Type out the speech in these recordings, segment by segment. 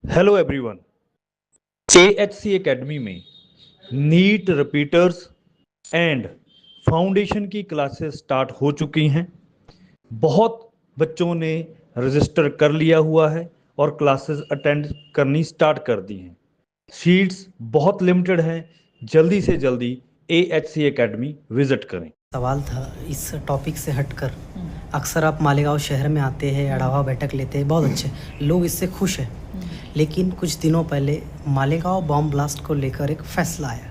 Hello everyone. AHC academy में NEET repeaters and foundation की classes start हो चुकी हैं। बहुत बच्चों ने रजिस्टर कर लिया हुआ है और क्लासेस अटेंड करनी स्टार्ट कर दी हैं। सीट्स बहुत लिमिटेड हैं। जल्दी से जल्दी AHC एकेडमी विजिट करें। सवाल था इस टॉपिक से हटकर। अक्सर आप मालेगांव शहर में आते हैं, अढ़ावा बैठक लेते हैं, बहुत अच्छे लोग इससे खुश हैं। लेकिन कुछ दिनों पहले मालेगांव बॉम्ब ब्लास्ट को लेकर एक फैसला आया।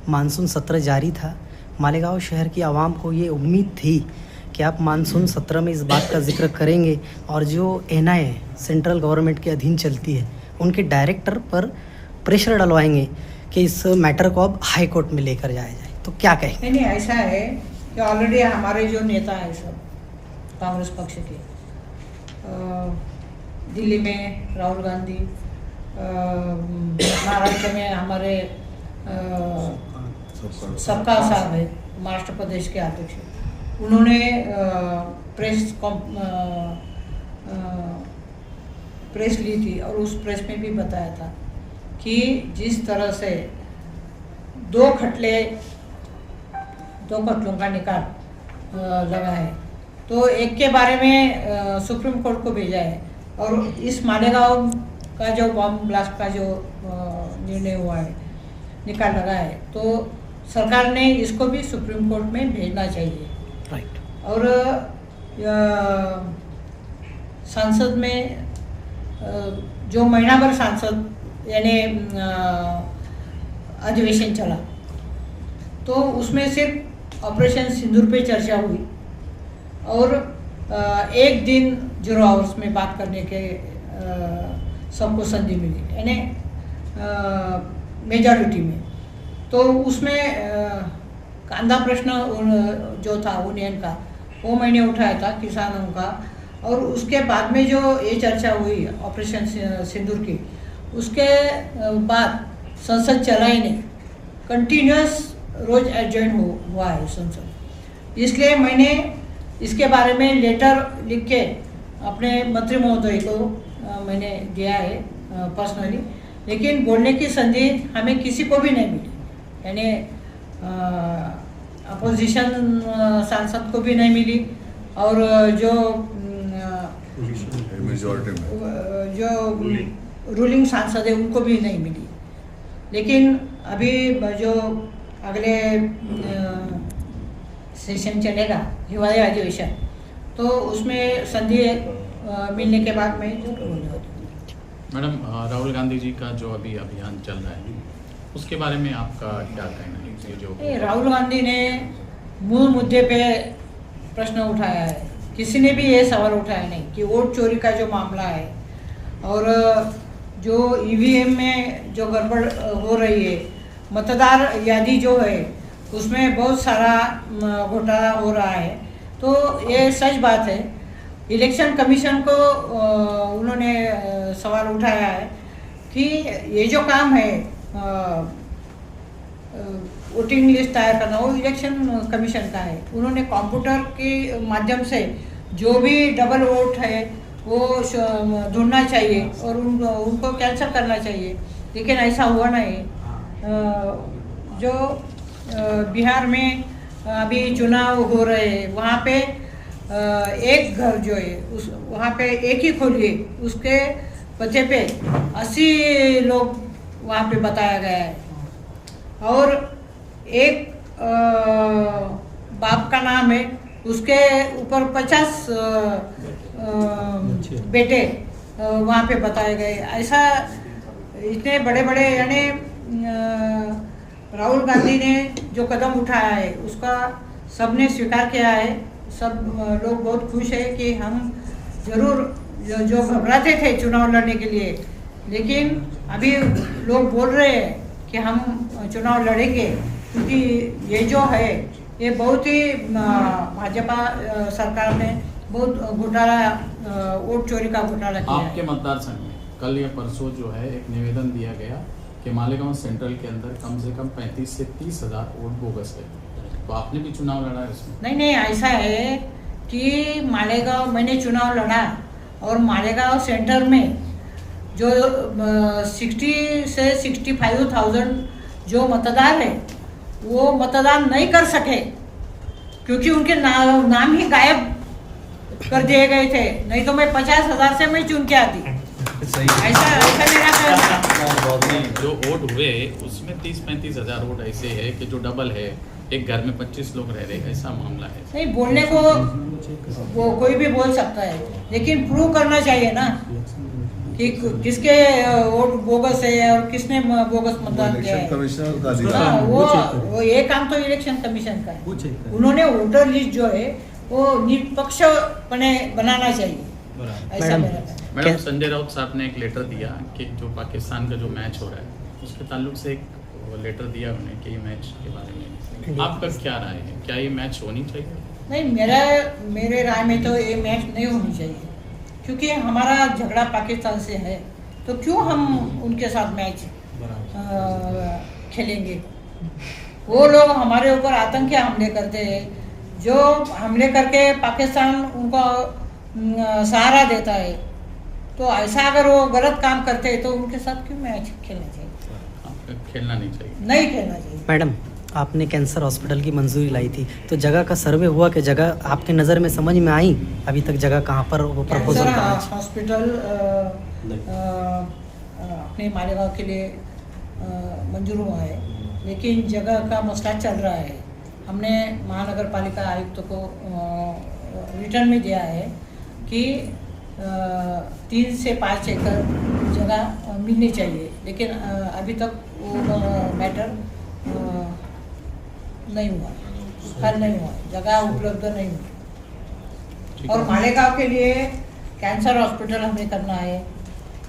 मानसून सत्र जारी था। मालेगांव शहर की आवाम को ये उम्मीद थी कि आप मानसून सत्र में इस बात का जिक्र करेंगे और जो NIA सेंट्रल गवर्नमेंट के अधीन चलती है उनके डायरेक्टर पर प्रेशर डलवाएंगे कि इस मैटर को अब हाई कोर्ट में लेकर जाया जाए। तो क्या कहेंगे? नहीं, ऐसा है कि ऑलरेडी हमारे जो नेता है सब कांग्रेस पक्ष के, दिल्ली में राहुल गांधी, महाराष्ट्र में हमारे सबका साहब है, महाराष्ट्र प्रदेश के अध्यक्ष, उन्होंने प्रेस ली थी और उस प्रेस में भी बताया था कि जिस तरह से दो खटलों का निकाल लगा है, तो एक के बारे में सुप्रीम कोर्ट को भेजा है और इस मालेगांव का जो बॉम्ब ब्लास्ट का जो निर्णय हुआ है, निकाल लगा है, तो सरकार ने इसको भी सुप्रीम कोर्ट में भेजना चाहिए। राइट। और संसद में जो महीना भर संसद यानी अधिवेशन चला, तो उसमें सिर्फ ऑपरेशन सिंदूर पे चर्चा हुई और एक दिन 0 आवर्स में बात करने के सबको संधि मिली, यानी मेजॉरिटी में। तो उसमें कांदा प्रश्न जो था यूनियन का, वो मैंने उठाया था, किसानों का, और उसके बाद में जो ये चर्चा हुई ऑपरेशन सिंदूर की, उसके बाद संसद चला ही नहीं, कंटिन्यूस रोज एडजॉर्न हुआ है संसद। इसलिए मैंने इसके बारे में लेटर लिख के अपने मंत्री महोदय को मैंने दिया है पर्सनली, लेकिन बोलने की संधि हमें किसी को भी नहीं मिली, यानी अपोजिशन सांसद को भी नहीं मिली और जो रूलिंग सांसद है उनको भी नहीं मिली। लेकिन अभी जो अगले सेशन चलेगा, हिवाळी अधिवेशन, तो उसमें संधि मिलने के बाद मैं बोलूँगा। मैडम, राहुल गांधी जी का जो अभी अभियान चल रहा है, उसके बारे में आपका क्या कहना है? ये जो राहुल गांधी ने मूल मुद्दे पे प्रश्न उठाया है, किसी ने भी ये सवाल उठाया नहीं कि वोट चोरी का जो मामला है और जो EVM में जो गड़बड़ हो रही है, मतदार यादी जो है उसमें बहुत सारा घोटाला हो रहा है, तो ये सच बात है। इलेक्शन कमीशन को उन्होंने सवाल उठाया है कि ये जो काम है वोटिंग लिस्ट तैयार करना, वो इलेक्शन कमीशन का है। उन्होंने कंप्यूटर के माध्यम से जो भी डबल वोट है वो ढूंढना चाहिए और उनको कैंसिल करना चाहिए, लेकिन ऐसा हुआ नहीं। जो बिहार में अभी चुनाव हो रहे हैं, वहाँ पे एक घर जो है उस वहाँ पे एक ही खोलिए, उसके पते पे 80 लोग वहाँ पे बताया गया है और एक बाप का नाम है, उसके ऊपर 50 बेटे वहाँ पे बताए गए। ऐसा इतने बड़े बड़े, यानी राहुल गांधी ने जो कदम उठाया है उसका सबने स्वीकार किया है। सब लोग बहुत खुश है कि हम जरूर जो घबराते थे चुनाव लड़ने के लिए, लेकिन अभी लोग बोल रहे हैं कि हम चुनाव लड़ेंगे, क्योंकि ये जो है ये बहुत ही भाजपा सरकार ने बहुत घोटाला, वोट चोरी का घोटाला किया है। आपके मतदार संघ में कल या परसों जो है एक निवेदन दिया गया कि मालेगांव सेंट्रल के अंदर कम से कम 35 से 30 हज़ार वोट बोगस है, तो आपने भी चुनाव लड़ा है उसमें? नहीं, ऐसा है कि मालेगांव मैंने चुनाव लड़ा और मालेगांव सेंटर में जो 60 से 65,000 जो मतदार है वो मतदान नहीं कर सके, क्योंकि उनके नाम ही गायब कर दिए गए थे। नहीं तो मैं 50,000 से मैं चुन के आती। ऐसा मेरा कहना है। जो वोट हुए उसमें 30-35 हज़ार वोट ऐसे है कि जो डबल है, एक घर में 25 लोग रह रहे, ऐसा मामला है। नहीं, बोलने को वो कोई भी बोल सकता है, लेकिन प्रूव करना चाहिए ना कि किसके वोट बोगस है और किसने बोगस मतदान किया है। कमिश्नर का अधिकार। हाँ, वो ये काम तो इलेक्शन कमीशन का है। उन्होंने वोटर लिस्ट जो है वो निष्पक्षपणे बनाना चाहिए। ऐसा मेरा है। मैडम, संजय राउत साहब ने एक लेटर दिया कि जो पाकिस्तान का जो मैच हो रहा है उसके ताल्लुक से एक लेटर दिया उन्हें कि ये मैच के बारे में आपका क्या राय है? क्या ये मैच होनी चाहिए? नहीं, मेरे राय में तो ये मैच नहीं होनी चाहिए, क्योंकि हमारा झगड़ा पाकिस्तान से है, तो क्यों हम उनके साथ मैच खेलेंगे। वो लोग हमारे ऊपर आतंकी हमले करते हैं, जो हमले करके पाकिस्तान उनको सहारा देता है। तो ऐसा अगर वो गलत काम करते हैं तो उनके साथ क्यों मैच खेलना चाहिए? खेलना नहीं चाहिए। नहीं खेलना चाहिए। मैडम, आपने कैंसर हॉस्पिटल की मंजूरी लाई थी, तो जगह का सर्वे हुआ कि जगह आपके नज़र में समझ में आई? अभी तक जगह कहाँ पर वो प्रपोजल कैंसर हॉस्पिटल अपने मालेगांव के लिए मंजूर हुआ है, लेकिन जगह का मसला चल रहा है। हमने महानगर पालिका आयुक्त को रिटर्न में दिया है कि 3 से 5 एकड़ जगह मिलनी चाहिए, लेकिन अभी तक वो मैटर नहीं हुआ, हल नहीं हुआ, जगह उपलब्ध नहीं हुई। और मालेगांव के लिए कैंसर हॉस्पिटल हमें करना है,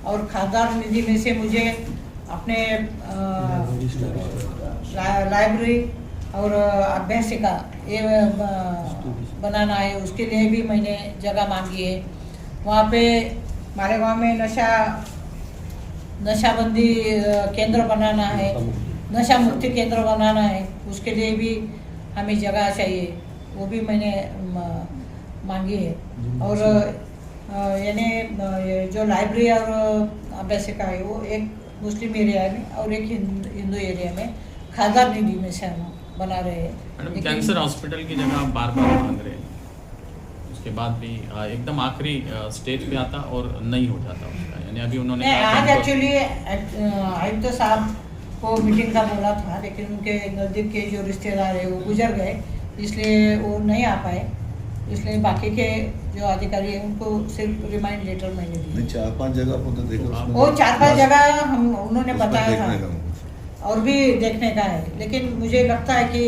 और खासदार निधि में से मुझे अपने लाइब्रेरी और अभ्यासिका ये बनाना है। उसके लिए भी मैंने जगह मांगी है। वहाँ पे मालेगांव में नशाबंदी केंद्र बनाना है, नशा मुक्ति केंद्र बनाना है, उसके लिए भी हमें जगह चाहिए, वो भी मैंने मांगी है। और यानी जो लाइब्रेरी और अभ्यासिका है वो एक मुस्लिम एरिया में और एक हिंदू एरिया में खासदार निधि में से हम बना रहे हैं। मैडम, कैंसर हॉस्पिटल की जगह आप बार बार मांग रहे हैं, उसके बाद भी एकदम आखिरी स्टेज पे आता और नहीं हो जाता उसका, यानी अभी उन्होंने आज एक्चुअली आयुक्त साहब को मीटिंग का बोला था, लेकिन उनके नज़दीक के जो रिश्तेदार है वो गुजर गए, इसलिए वो नहीं आ पाए। इसलिए बाकी के जो अधिकारी हैं उनको सिर्फ रिमाइंड लेटर मैंने दी। 4-5 जगह को तो देखो, वो 4-5 जगह उन्होंने बताया था और भी देखने का है, लेकिन मुझे लगता है कि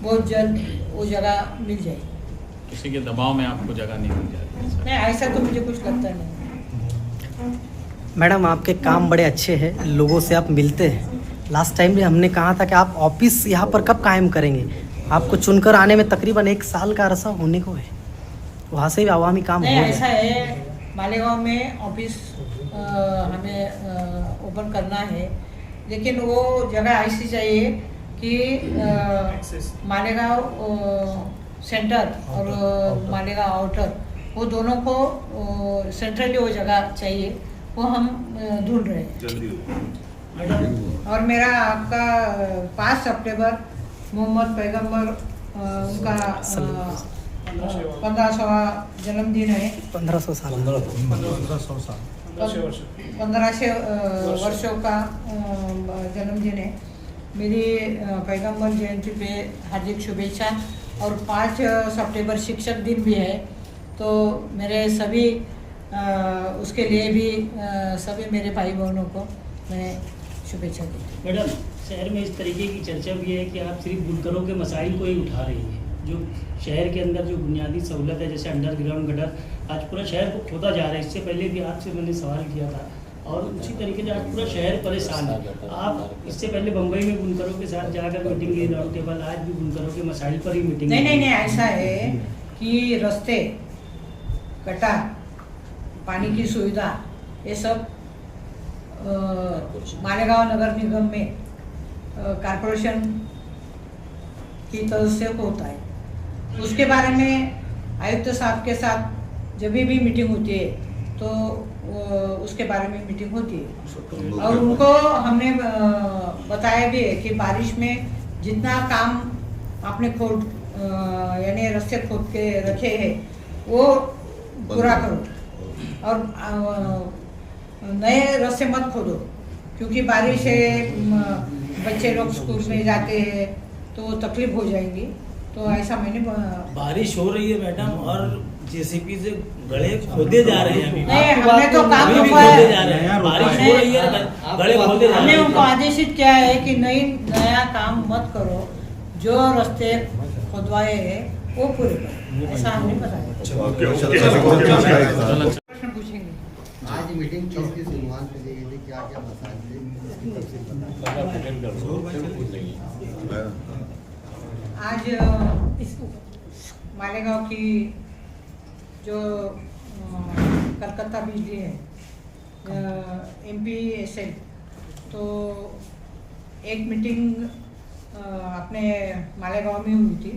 बहुत जल्द वो जगह मिल जाएगी। किसी के दबाव में आपको जगह नहीं मिल जाती? नहीं, ऐसा तो मुझे कुछ लगता नहीं। मैडम, आपके काम बड़े अच्छे हैं, लोगों से आप मिलते हैं। लास्ट टाइम भी हमने कहा था कि आप ऑफिस यहाँ पर कब कायम करेंगे? आपको चुनकर आने में तकरीबन 1 साल का अरसा होने को है, वहाँ से भी आवामी काम नहीं, हो ऐसा है, मालेगांव में ऑफिस हमें ओपन करना है, लेकिन वो जगह ऐसी चाहिए कि मालेगांव सेंटर और मालेगांव आउटर वो दोनों को सेंट्रली वो जगह चाहिए, वो हम ढूंढ रहे हैं। और मेरा आपका 5 सितंबर मोहम्मद पैगंबर उनका 1500वां जन्मदिन है। 1500 साल 1500 वर्षों का जन्मदिन है। मेरी पैगंबर जयंती पे हार्दिक शुभेच्छा। और 5 सितंबर शिक्षक दिन भी है, तो मेरे सभी उसके लिए भी सभी मेरे भाई बहनों को मैं शुभेच्छा देती हूँ। मैडम, शहर में इस तरीके की चर्चा भी है कि आप सिर्फ बुनकरों के मसाइल को ही उठा रही हैं। जो शहर के अंदर जो बुनियादी सहूलत है, जैसे अंडरग्राउंड गटर, आज पूरा शहर को खोदा जा रहा है। इससे पहले भी आपसे मैंने सवाल किया था, और उसी तरीके से आज पूरा शहर परेशान है। आप इससे पहले बम्बई में बुनकरों के साथ जाकर मीटिंग की, राउंड टेबल, आज भी बुनकरों के मसाइल पर ही मीटिंग। नहीं, ऐसा है कि रास्ते, गटर, पानी की सुविधा, ये सब मालेगांव नगर निगम में कारपोरेशन की तरफ से होता है। उसके बारे में आयुक्त साहब के साथ जब भी मीटिंग होती है तो उसके बारे में मीटिंग होती है। और उनको हमने बताया भी है कि बारिश में जितना काम आपने खोद यानी रास्ते खोद के रखे हैं वो पूरा करो और नए रास्ते मत खोदो, क्योंकि बारिश है, बच्चे लोग स्कूल में जाते हैं तो तकलीफ हो जाएगी। तो ऐसा मैंने बारिश हो रही है मैडम और जेसीबी से गड़े खोदे जा रहे हैं अभी। नहीं, हमने तो काम अभी भी रोका है। खोदे जा रहे हैं, बारिश हो रही है, गड़े खोदे जा हमने रहे उनको हैं। आदेशित किया है कि नया काम मत करो, जो रास्ते खुदवाए हैं वो पूरे करो, ऐसा हमने बताया। प्रश्न पूछेंगे। आज मीटिंग किसकी शुरुआत में की गई थी, क्या क्या मसाइल थे? आज इस मालेगांव की जो कलकत्ता बिजली है MPSL, तो एक मीटिंग अपने मालेगांव में हुई थी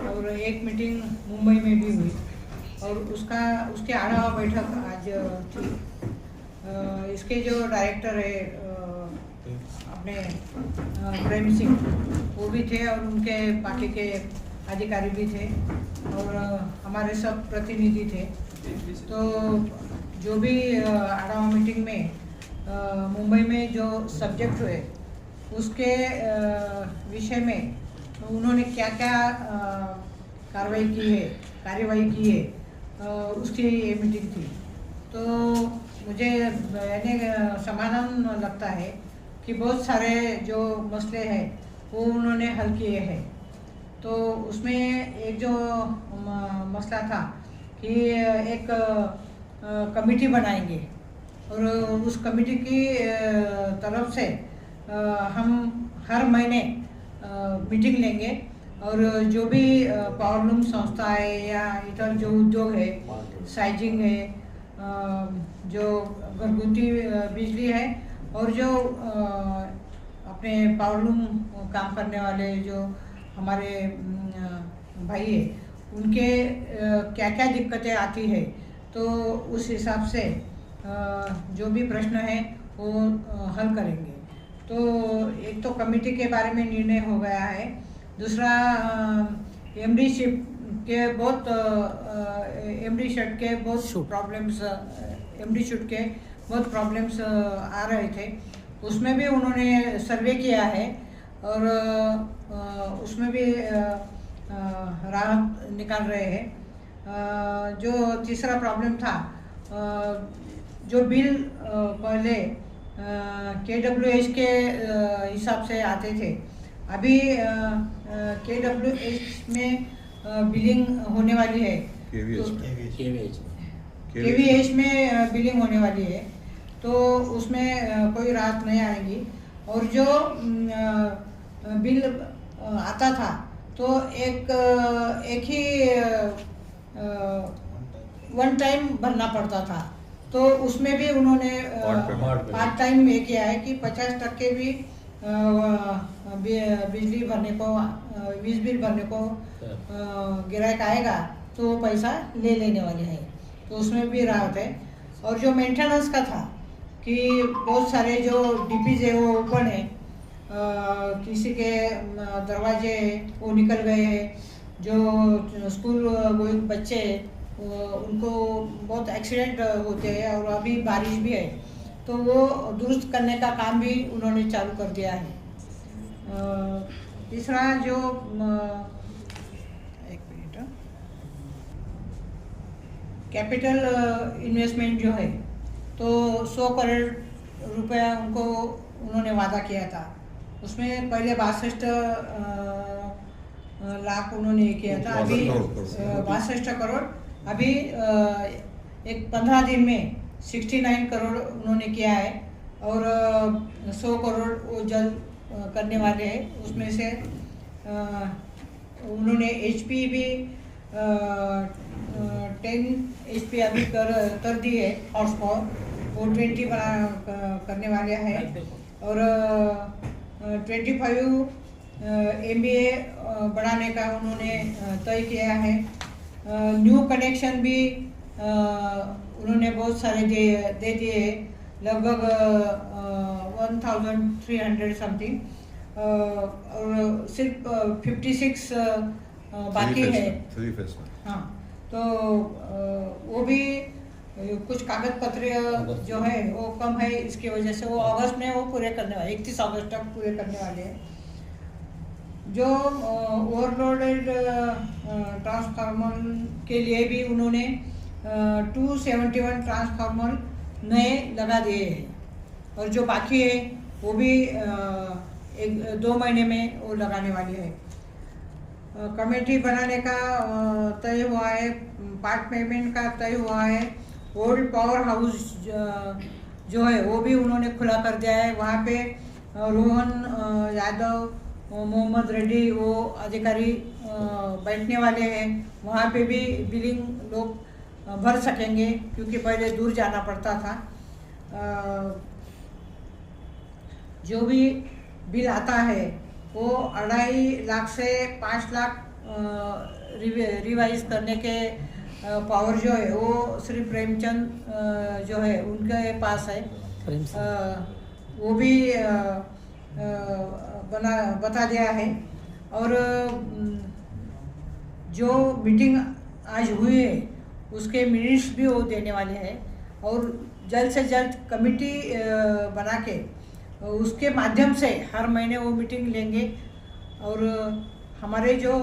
और एक मीटिंग मुंबई में भी हुई और उसके आढ़ावा बैठक आज थी। इसके जो डायरेक्टर है अपने प्रेम सिंह वो भी थे और उनके बाकी के अधिकारी भी थे और हमारे सब प्रतिनिधि थे। तो जो भी आढ़ावा मीटिंग में मुंबई में जो सब्जेक्ट हुए उसके विषय में उन्होंने क्या क्या कार्यवाही की है उसकी ये मीटिंग थी। तो मुझे यानी समाधान लगता है कि बहुत सारे जो मसले हैं वो उन्होंने हल किए हैं। तो उसमें एक जो मसला था कि एक कमेटी बनाएंगे और उस कमेटी की तरफ से हम हर महीने मीटिंग लेंगे और जो भी पावरलूम संस्था है या इधर जो उद्योग है, साइजिंग है, जो घरगुती बिजली है और जो अपने पावरलूम काम करने वाले जो हमारे भाई है उनके क्या क्या दिक्कतें आती है, तो उस हिसाब से जो भी प्रश्न है वो हल करेंगे। तो एक तो कमेटी के बारे में निर्णय हो गया है। दूसरा एमडीशिप के बहुत प्रॉब्लम्स आ रहे थे, उसमें भी उन्होंने सर्वे किया है और उसमें भी राहत निकाल रहे हैं। जो तीसरा प्रॉब्लम था, जो बिल पहले KWH के हिसाब से आते थे, अभी KWH में बिलिंग होने वाली है, KVH में बिलिंग होने वाली है, तो उसमें कोई राहत नहीं आएगी। और जो बिल आता था तो एक ही वन टाइम भरना पड़ता था, तो उसमें भी उन्होंने पार्ट टाइम ये किया है कि 50% भी बिजली भरने को, वीज बिल भरने को गिराहक आएगा तो वो पैसा ले लेने वाले हैं, तो उसमें भी राहत है। और जो मेंटेनेंस का था कि बहुत सारे जो डीपीज है वो ओपन है, किसी के दरवाजे वो निकल गए हैं, जो स्कूल गोइंग बच्चे उनको बहुत एक्सीडेंट होते हैं और अभी बारिश भी है, तो वो दुरुस्त करने का काम भी उन्होंने चालू कर दिया है। तीसरा जो कैपिटल इन्वेस्टमेंट जो है, तो 100 करोड़ रुपया उनको उन्होंने वादा किया था। उसमें पहले 62 लाख उन्होंने किया था, अभी 62 करोड़, अभी एक 15 दिन में 69 करोड़ उन्होंने किया है और 100 करोड़ वो जल्द करने वाले हैं। उसमें से उन्होंने HP भी 10 HP अभी कर दी है, हॉर्स पावर वो 20 करने वाले हैं और 25 MVA बढ़ाने का उन्होंने तय किया है। न्यू कनेक्शन भी उन्होंने बहुत सारे दे दिए, लगभग 1300 समथिंग, और सिर्फ 56 बाकी है। 3 फेस में। हाँ, तो वो भी कुछ कागज पत्र जो है वो कम है, इसकी वजह से वो अगस्त में वो पूरे करने वाले, 31 अगस्त तक पूरे करने वाले हैं। जो ओवरलोडेड ट्रांसफार्मर के लिए भी उन्होंने 271 ट्रांसफार्मर नए लगा दिए हैं, और जो बाकी है वो भी 1-2 महीने में वो लगाने वाली है। कमेटी बनाने का तय हुआ है, पार्ट पेमेंट का तय हुआ है। ओल्ड पावर हाउस जो है वो भी उन्होंने खुला कर दिया है। वहाँ पे रोहन यादव, मोहम्मद रेड्डी वो अधिकारी बैठने वाले हैं। वहाँ पे भी बिलिंग लोग भर सकेंगे, क्योंकि पहले दूर जाना पड़ता था। जो भी बिल आता है वो 2.5 लाख से 5 लाख रिवाइज करने के पावर जो है वो श्री प्रेमचंद जो है उनके पास है। वो भी बता दिया है। और जो मीटिंग आज हुई है उसके मिनट्स भी वो देने वाले हैं, और जल्द से जल्द कमेटी बना के उसके माध्यम से हर महीने वो मीटिंग लेंगे। और हमारे जो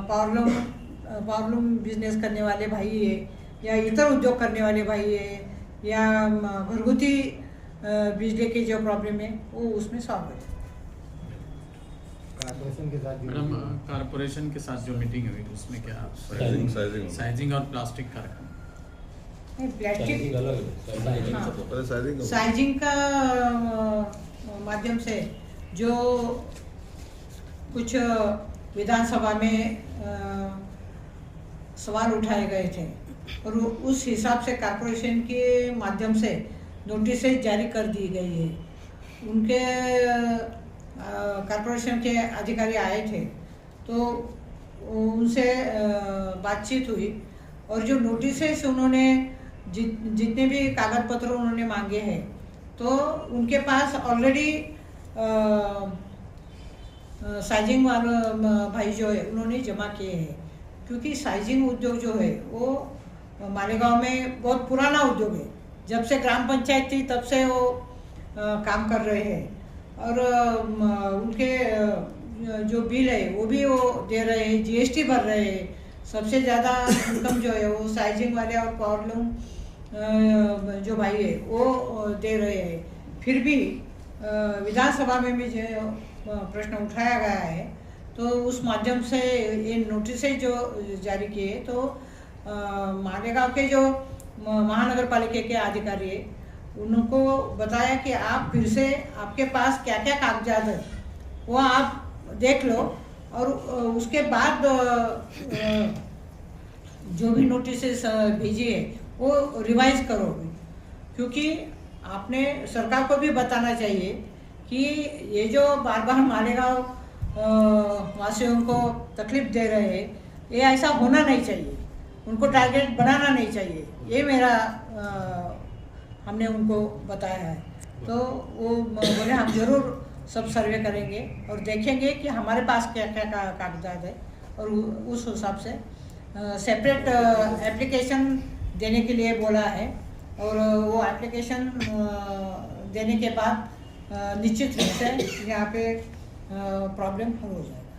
पावरलूम बिजनेस करने वाले भाई है, या इतर उद्योग करने वाले भाई है, या घरगुती बिजली के जो प्रॉब्लम है वो उसमें सॉल्व है। कॉर्पोरेशन के साथ मैडम, कारपोरेशन के साथ जो मीटिंग हुई उसमें क्या साइजिंग और प्लास्टिक का रखा? प्लास्टिक साइजिंग साइजिंग का माध्यम से जो कुछ विधानसभा में सवाल उठाए गए थे, और उस हिसाब से कारपोरेशन के माध्यम से नोटिसेज जारी कर दी गई है। उनके कारपोरेशन के अधिकारी आए थे, तो उनसे बातचीत हुई, और जो नोटिसेस उन्होंने जितने भी कागज पत्र उन्होंने मांगे हैं, तो उनके पास ऑलरेडी साइजिंग वाले भाई जो है उन्होंने जमा किए हैं। क्योंकि साइजिंग उद्योग जो है वो मालेगांव में बहुत पुराना उद्योग है। जब से ग्राम पंचायत थी तब से वो काम कर रहे हैं, और उनके जो बिल है वो भी वो दे रहे हैं, जीएसटी भर रहे हैं। सबसे ज़्यादा इनकम जो है वो साइजिंग वाले और पावरलूम जो भाई है वो दे रहे हैं। फिर भी विधानसभा में भी जो प्रश्न उठाया गया है, तो उस माध्यम से ये नोटिस जो जारी किए, तो मालेगांव के जो महानगर पालिका के अधिकारी है उनको बताया कि आप फिर से आपके पास क्या क्या कागजात है वो आप देख लो, और उसके बाद जो भी नोटिस भेजी है वो रिवाइज करो। क्योंकि आपने सरकार को भी बताना चाहिए कि ये जो बार बार मालेगांव वासियों को तकलीफ दे रहे हैं, ये ऐसा होना नहीं चाहिए, उनको टारगेट बनाना नहीं चाहिए। ये मेरा हमने उनको बताया है। तो वो बोले हम जरूर सब सर्वे करेंगे और देखेंगे कि हमारे पास क्या क्या कागजात है, और उस हिसाब से सेपरेट एप्लीकेशन देने के लिए बोला है। और वो एप्लीकेशन देने के बाद निश्चित रूप से यहाँ पे प्रॉब्लम हो जाएगा।